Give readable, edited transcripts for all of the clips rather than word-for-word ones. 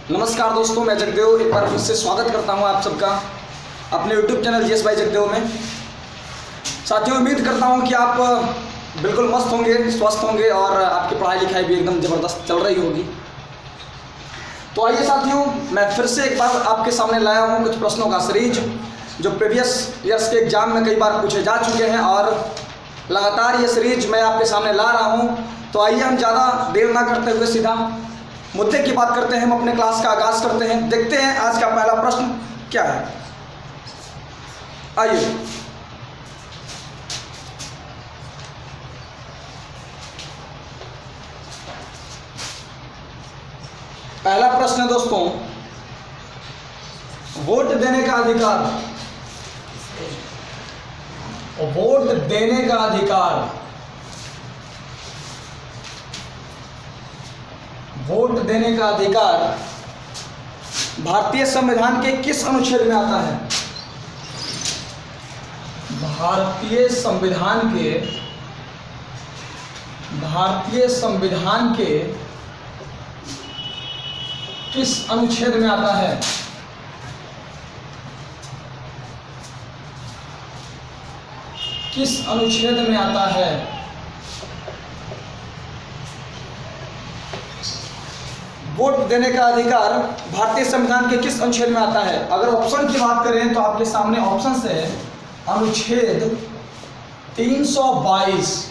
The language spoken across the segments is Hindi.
नमस्कार दोस्तों, मैं जगदेव एक बार फिर से स्वागत करता हूं आप सबका अपने YouTube चैनल जीएस भाई जगदेव में। साथियों, उम्मीद करता हूं कि आप बिल्कुल मस्त होंगे, स्वस्थ होंगे और आपकी पढ़ाई लिखाई भी एकदम ज़बरदस्त चल रही होगी। तो आइए साथियों, मैं फिर से एक बार आपके सामने लाया हूं कुछ प्रश्नों का सीरीज जो प्रीवियस ईयर्स के एग्जाम में कई बार पूछे जा चुके हैं और लगातार ये सीरीज मैं आपके सामने ला रहा हूं। तो आइए हम ज़्यादा देर ना करते हुए सीधा मुद्दे की बात करते हैं। हम अपने क्लास का आगाज करते हैं। देखते हैं आज का पहला प्रश्न क्या है। आइए, पहला प्रश्न है दोस्तों, वोट देने का अधिकार। वोट देने का अधिकार, वोट देने का अधिकार भारतीय संविधान के किस अनुच्छेद में आता है? भारतीय संविधान के किस अनुच्छेद में आता है? किस अनुच्छेद में आता है? वोट देने का अधिकार भारतीय संविधान के किस अनुच्छेद में आता है? अगर ऑप्शन की बात करें तो आपके सामने ऑप्शन है अनुच्छेद 322,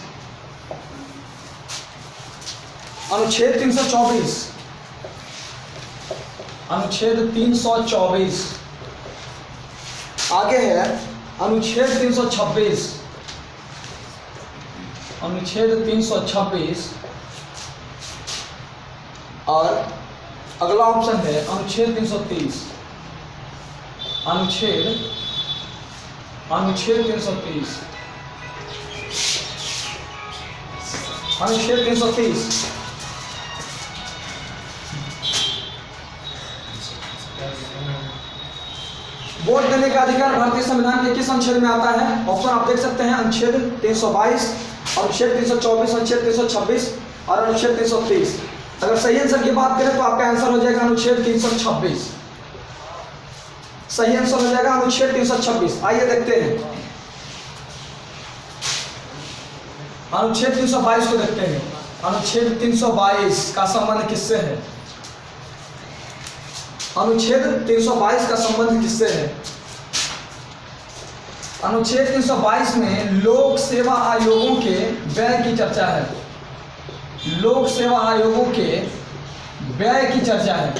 अनुच्छेद 324, अनुच्छेद 324, आगे है अनुच्छेद 326, अनुच्छेद 326 और अगला ऑप्शन है अनुच्छेद 330, अनुच्छेद 330, अनुच्छेद 330। वोट देने का अधिकार भारतीय संविधान के किस अनुच्छेद में आता है? ऑप्शन आप देख सकते हैं, अनुच्छेद 322, अनुच्छेद 324, अनुच्छेद 326 और अनुच्छेद 330। अगर सही आंसर की बात करें तो आपका आंसर हो जाएगा अनुच्छेद 326। सही आंसर हो जाएगा अनुच्छेद 326। आइए देखते हैं अनुच्छेद 322 को देखते हैं। अनुच्छेद 322 का संबंध किससे है? अनुच्छेद 322 का संबंध किससे है? अनुच्छेद 322 में लोक सेवा आयोगों के व्यय की चर्चा है। लोक सेवा आयोगों के व्यय की चर्चा है।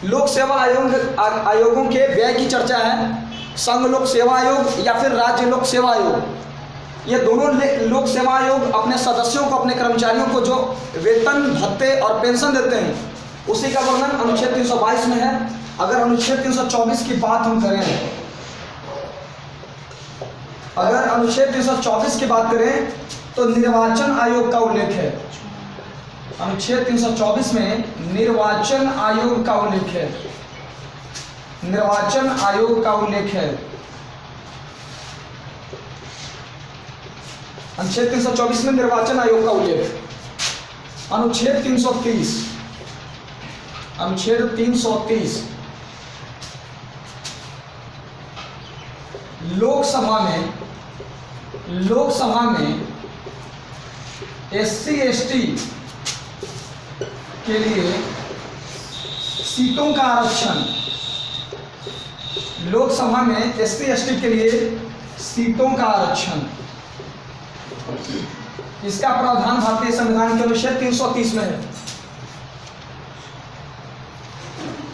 लोक सेवा आयोगों के व्यय की चर्चा है। संघ लोक सेवा आयोग या फिर राज्य लोक सेवा आयोग, ये दोनों लोक सेवा आयोग अपने सदस्यों को, अपने कर्मचारियों को जो वेतन, भत्ते और पेंशन देते हैं, उसी का वर्णन अनुच्छेद 322 में है। अगर अनुच्छेद 324 की बात हम करें, अगर अनुच्छेद 324 की बात करें तो निर्वाचन आयोग का उल्लेख है। अनुच्छेद 324 में निर्वाचन आयोग का उल्लेख है। निर्वाचन आयोग का उल्लेख है। अनुच्छेद 324 में निर्वाचन आयोग का उल्लेख। अनुच्छेद 330, अनुच्छेद 330 लोकसभा में SC ST के लिए सीटों का आरक्षण, लोकसभा में SC ST के लिए सीटों का आरक्षण, इसका प्रावधान भारतीय संविधान के अनुच्छेद 330 में है।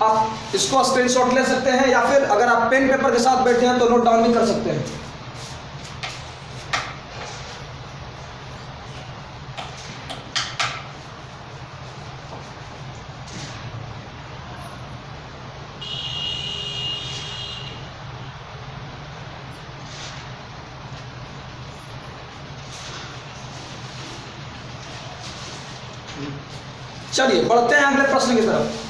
आप इसको स्क्रीनशॉट ले सकते हैं या फिर अगर आप पेन पेपर के साथ बैठे हैं तो नोट डाउन भी कर सकते हैं। चलिए बढ़ते हैं अगले प्रश्न की तरफ।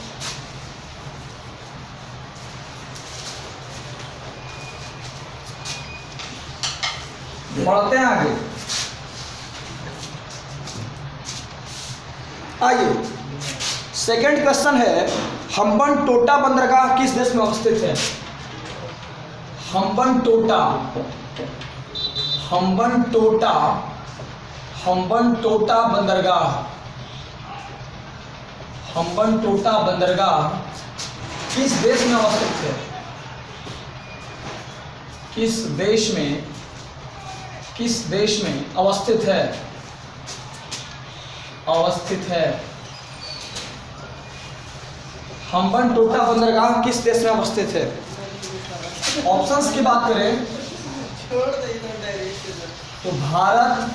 बढ़ते हैं आगे। आइए सेकंड क्वेश्चन है, हम्बनटोटा बंदरगाह किस देश में अवस्थित है? हम्बनटोटा बंदरगाह किस देश में अवस्थित है? किस देश में अवस्थित है? हम्बनटोटा बंदरगाह किस देश में अवस्थित है? ऑप्शंस की बात करें तो भारत,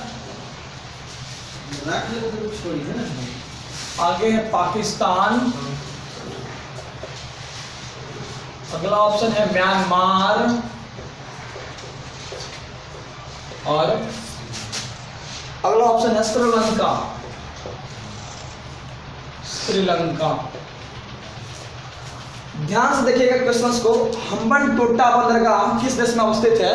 आगे है पाकिस्तान, अगला ऑप्शन है म्यांमार और अगला ऑप्शन है श्रीलंका। ध्यान से देखिएगा क्वेश्चंस को। हम्बनटोटा बंदरगाह किस देश में अवस्थित है?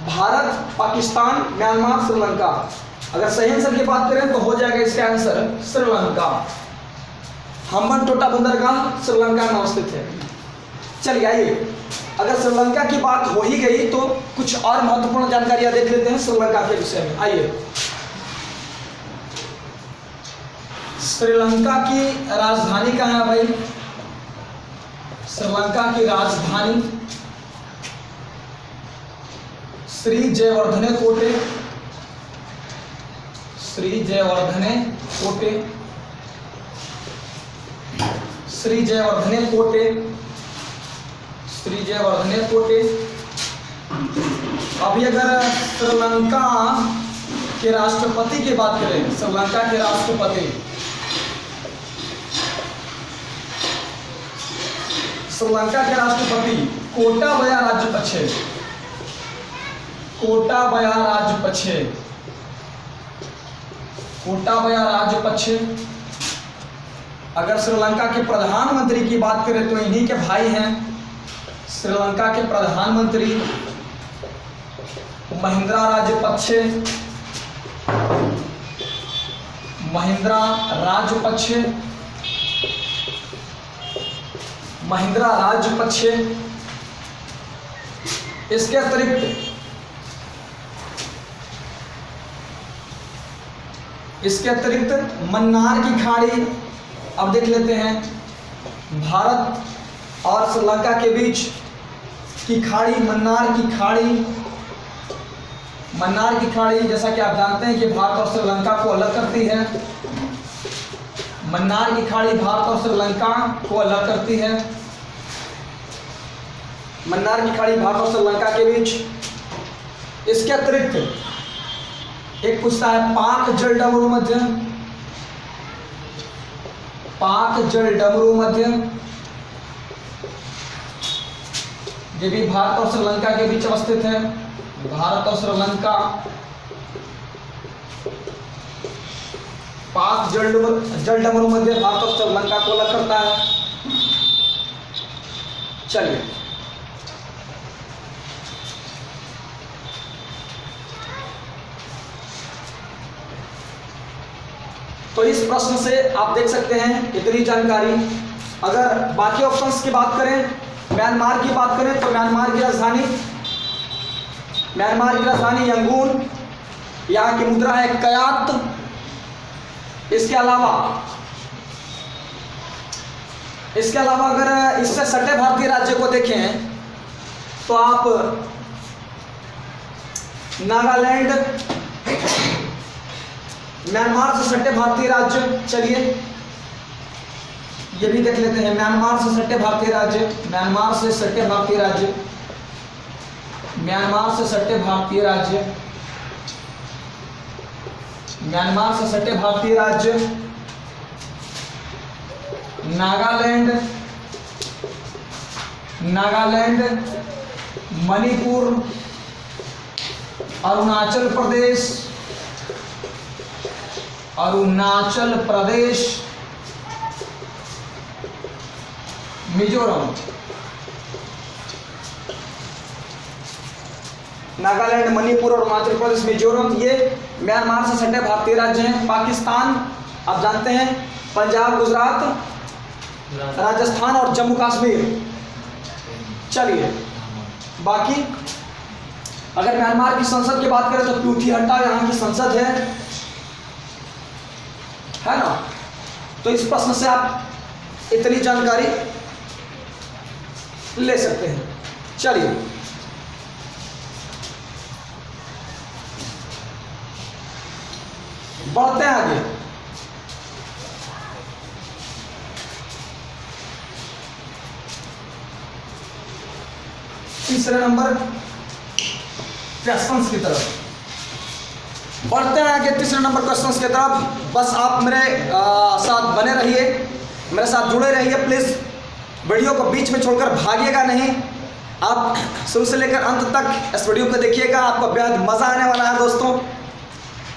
भारत, पाकिस्तान, म्यांमार, श्रीलंका। अगर सही आंसर की बात करें तो हो जाएगा इसका आंसर श्रीलंका। हम्बनटोटा बंदरगाह श्रीलंका में अवस्थित है। चलिए आइए, अगर श्रीलंका की बात हो ही गई तो कुछ और महत्वपूर्ण जानकारियां देख लेते हैं श्रीलंका के विषय में। आइए, श्रीलंका की राजधानी कहाँ है भाई? श्रीलंका की राजधानी श्री जयवर्धने कोटे, श्री जयवर्धने कोटे। अभी अगर श्रीलंका के राष्ट्रपति की बात करें, श्रीलंका के राष्ट्रपति कोटाबया राजपक्षे। अगर श्रीलंका के प्रधानमंत्री की बात करें तो इन्हीं के भाई हैं, श्रीलंका के प्रधानमंत्री महिंद्रा राजपक्षे। इसके अतिरिक्त मन्नार की खाड़ी, अब देख लेते हैं, भारत और श्रीलंका के बीच की खाड़ी, मन्नार की खाड़ी, जैसा कि आप जानते हैं कि भारत और श्रीलंका को अलग करती है। मन्नार की खाड़ी भारत और श्रीलंका को अलग करती है। मन्नार की खाड़ी भारत और श्रीलंका के बीच। इसके अतिरिक्त एक पूछता है पाक जल डमरू मध्य, ये भी भारत और श्रीलंका के बीच अवस्थित है। भारत और श्रीलंका पाक जल डमरू मध्य भारत और श्रीलंका को अलग करता है। चलिए, तो इस प्रश्न से आप देख सकते हैं इतनी जानकारी। अगर बाकी ऑप्शंस की बात करें, म्यांमार की बात करें तो म्यांमार की राजधानी यंगून, यहाँ की मुद्रा है कयात। इसके अलावा अगर इससे सटे भारतीय राज्य को देखें तो आप नागालैंड, म्यांमार से सटे भारतीय राज्य, चलिए ये भी देख लेते हैं। म्यांमार से सटे भारतीय राज्य, म्यांमार से सटे भारतीय राज्य, नागालैंड, मणिपुर, अरुणाचल प्रदेश, मिजोरम। नागालैंड, मणिपुर और अरुणाचल प्रदेश, मिजोरम, ये म्यांमार से सटे भारतीय राज्य हैं। पाकिस्तान आप जानते हैं पंजाब, गुजरात, राजस्थान और जम्मू कश्मीर। चलिए बाकी अगर म्यांमार की संसद की बात करें तो प्यूठीहट्टा यहाँ की संसद है ना। तो इस प्रश्न से आप इतनी जानकारी ले सकते हैं। चलिए बढ़ते हैं आगे। तीसरे नंबर क्वेश्चंस की तरफ बढ़ते हैं आगे। तीसरे नंबर क्वेश्चंस की तरफ बस आप मेरे साथ बने रहिए, मेरे साथ जुड़े रहिए प्लीज़। वीडियो को बीच में छोड़कर भागिएगा नहीं, आप शुरू से लेकर अंत तक इस वीडियो को देखिएगा, आपको बेहद मज़ा आने वाला है दोस्तों।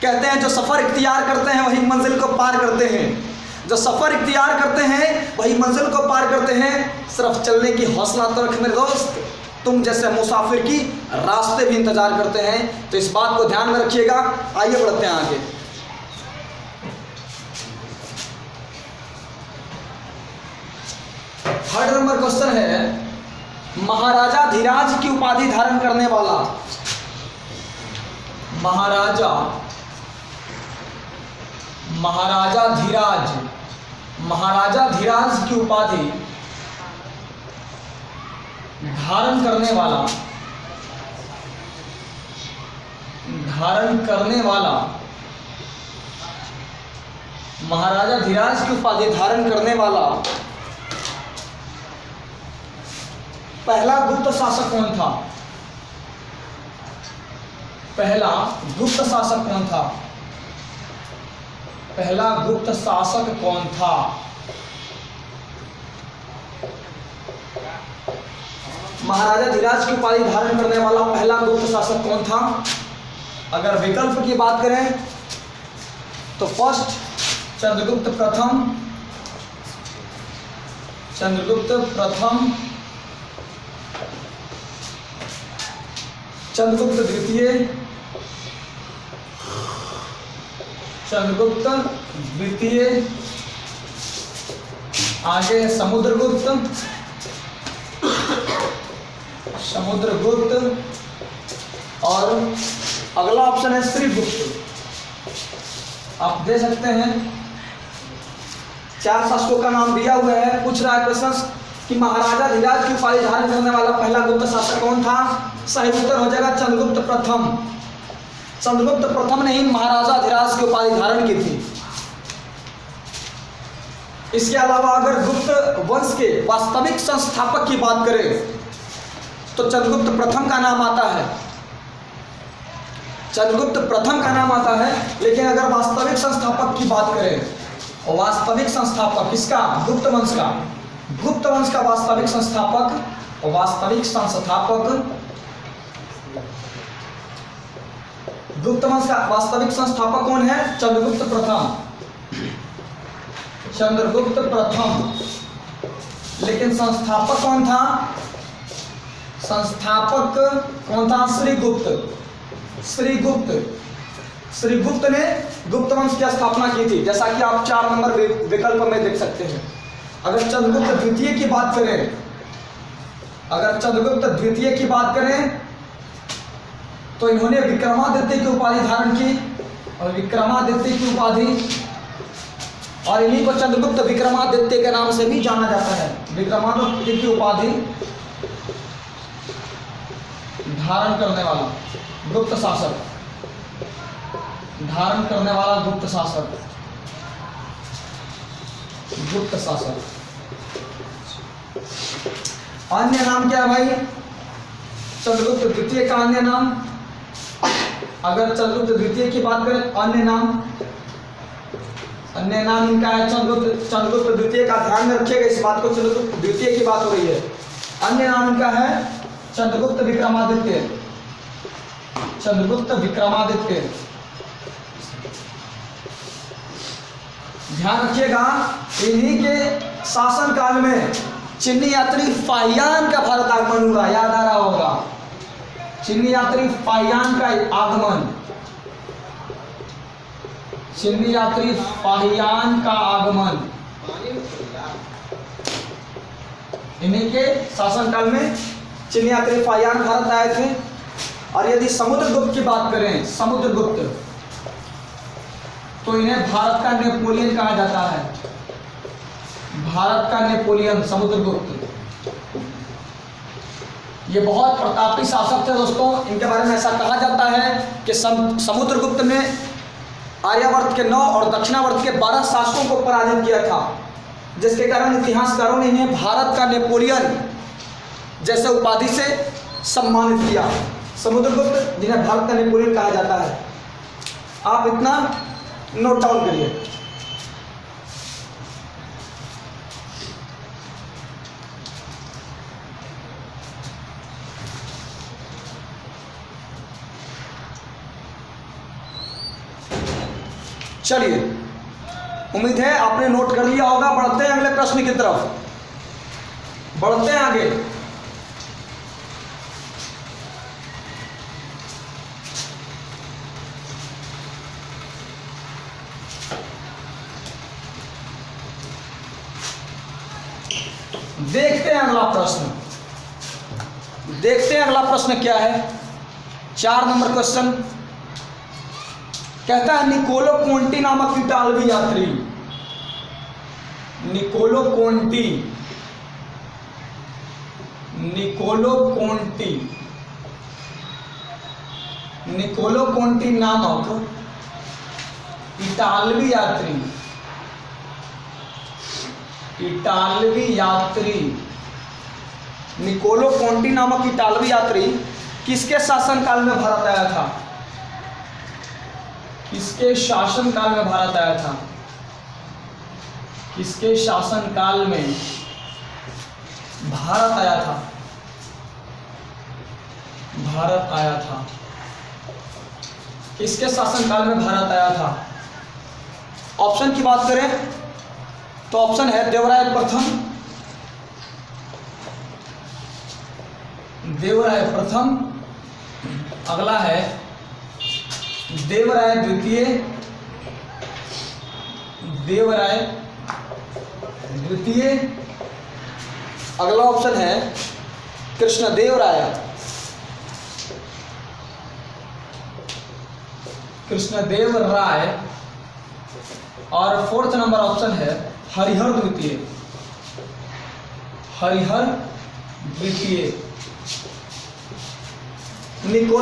कहते हैं जो सफ़र इख्तियार करते हैं वही मंजिल को पार करते हैं, जो सफ़र इख्तियार करते हैं वही मंजिल को पार करते हैं। सिर्फ चलने की हौसला तो रख मेरे दोस्त, तुम जैसे मुसाफिर की रास्ते भी इंतजार करते हैं। तो इस बात को ध्यान में रखिएगा। आइए बढ़ते हैं आगे। थर्ड नंबर क्वेश्चन है महाराजा धीराज की उपाधि धारण करने वाला, महाराजा धीराज की उपाधि धारण करने वाला महाराजा धीराज की उपाधि धारण करने वाला पहला गुप्त शासक कौन था? पहला गुप्त शासक कौन था? पहला गुप्त शासक कौन था? महाराजा धीराज की उपाधि धारण करने वाला पहला गुप्त शासक कौन था? अगर विकल्प की बात करें तो फर्स्ट चंद्रगुप्त प्रथम, चंद्रगुप्त द्वितीय, चंद्रगुप्त द्वितीय, आगे समुद्रगुप्त और अगला ऑप्शन है श्रीगुप्त। आप दे सकते हैं, चार शासकों का नाम दिया हुआ है। पूछ रहा है क्वेश्चन कि महाराजा धीराज की उपाधि धारण करने वाला पहला गुप्त शासक कौन था? सही उत्तर हो जाएगा चंद्रगुप्त प्रथम। चंद्रगुप्त प्रथम ने ही महाराजा धीराज की उपाधि धारण की थी। इसके अलावा अगर गुप्त वंश के वास्तविक संस्थापक की बात करें तो चंद्रगुप्त प्रथम का नाम आता है, चंद्रगुप्त प्रथम का नाम आता है। लेकिन अगर वास्तविक संस्थापक की बात करें, वास्तविक संस्थापक किसका? गुप्त वंश का। गुप्त वंश का वास्तविक संस्थापक गुप्त वंश का वास्तविक संस्थापक कौन है? चंद्रगुप्त प्रथम, चंद्रगुप्त प्रथम। लेकिन संस्थापक कौन था? संस्थापक कौन था? श्रीगुप्त ने गुप्त वंश की स्थापना की थी, जैसा कि आप 4 नंबर विकल्प में देख सकते हैं। अगर चंद्रगुप्त द्वितीय की बात करें, तो इन्होंने विक्रमादित्य की उपाधि धारण की, और विक्रमादित्य की उपाधि, और इन्हीं को चंद्रगुप्त विक्रमादित्य के नाम से भी जाना जाता है। विक्रमादित्य की उपाधि धारण करने वाला गुप्त शासक, गुप्त शासक। अन्य नाम क्या है भाई? चंद्रगुप्त द्वितीय का अन्य नाम, अगर चंद्रगुप्त द्वितीय की बात करें, अन्य नाम इनका है चंद्रगुप्त द्वितीय का। ध्यान में रखिएगा इस बात को, चंद्रगुप्त द्वितीय की बात हो रही है। अन्य नाम इनका है चंद्रगुप्त विक्रमादित्य, ध्यान रखिएगा। इन्हीं के शासन काल में चीनी यात्री फाहियान का भारत आगमन हुआ, याद आ रहा होगा। चीनी यात्री फाहियान का आगमन चीनी यात्री फाहियान का आगमन, इन्हीं के शासनकाल में चीनी यात्री फाहियान भारत आए थे। और यदि समुद्रगुप्त की बात करें, समुद्रगुप्त, तो इन्हें भारत का नेपोलियन कहा जाता है। भारत का नेपोलियन समुद्रगुप्त, ये बहुत प्रतापी शासक थे दोस्तों। इनके बारे में ऐसा कहा जाता है कि समुद्रगुप्त ने आर्यावर्त के 9 और दक्षिणावर्त के 12 शासकों को पराजित किया था, जिसके कारण इतिहासकारों ने इन्हें भारत का नेपोलियन जैसे उपाधि से सम्मानित किया। समुद्रगुप्त, जिन्हें भारत का नेपोलियन कहा जाता है, आप इतना नोट डाउन करिए। चलिए, उम्मीद है आपने नोट कर लिया होगा। बढ़ते हैं अगले प्रश्न की तरफ, बढ़ते हैं आगे। देखते हैं अगला प्रश्न, देखते हैं अगला प्रश्न क्या है। 4 नंबर क्वेश्चन कहता है, निकोलो कोंटी नामक इतालवी यात्री, Niccolo Conti, Niccolo Conti, Niccolo Conti नामक इतालवी यात्री, इटालवी यात्री, निकोलो कोंटी नामक इटालवी यात्री किसके शासनकाल में भारत आया था? किसके शासनकाल में भारत आया था? किसके शासनकाल में भारत आया था? भारत आया था, किसके शासनकाल में भारत आया था? ऑप्शन की बात करें तो ऑप्शन है देवराय प्रथम, देवराय प्रथम, अगला है देवराय द्वितीय, देवराय द्वितीय, अगला ऑप्शन है कृष्णदेव राय, कृष्णदेव राय, और 4th नंबर ऑप्शन है हरिहर द्वितीय, हरिहर द्वितीय। निकोलो